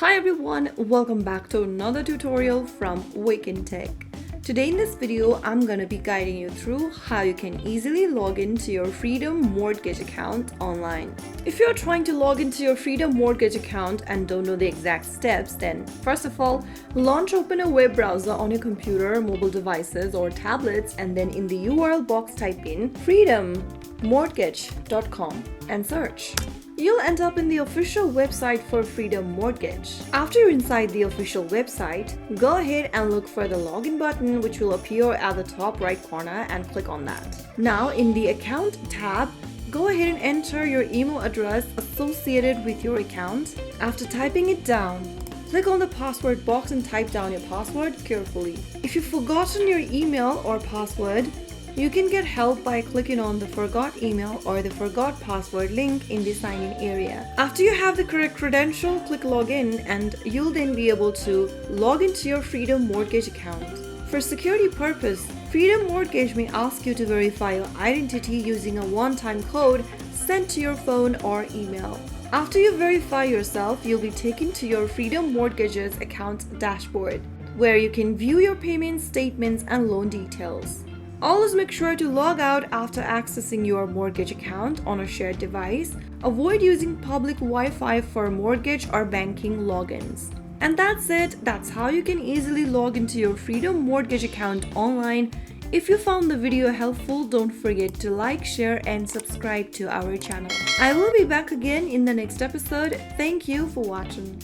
Hi everyone, welcome back to another tutorial from Wake&Tech. Today in this video, I'm gonna be guiding you through how you can easily log into your Freedom Mortgage account online. If you're trying to log into your Freedom Mortgage account and don't know the exact steps, then first of all, open a web browser on your computer, mobile devices or tablets, and then in the URL box type in freedommortgage.com and search. You'll end up in the official website for Freedom Mortgage. After you're inside the official website, go ahead and look for the login button, which will appear at the top right corner, and click on that. Now in the account tab, go ahead and enter your email address associated with your account. After typing it down, click on the password box and type down your password carefully. If you've forgotten your email or password, you can get help by clicking on the Forgot Email or the Forgot Password link in the sign in area. After you have the correct credential, click Login and you'll then be able to log into your Freedom Mortgage account. For security purpose, Freedom Mortgage may ask you to verify your identity using a one-time code sent to your phone or email. After you verify yourself, you'll be taken to your Freedom Mortgage's account dashboard, where you can view your payments, statements, and loan details. Always make sure to log out after accessing your mortgage account on a shared device. Avoid using public Wi-Fi for mortgage or banking logins. And that's it. That's how you can easily log into your Freedom Mortgage account online. If you found the video helpful, don't forget to like, share, and subscribe to our channel. I will be back again in the next episode. Thank you for watching.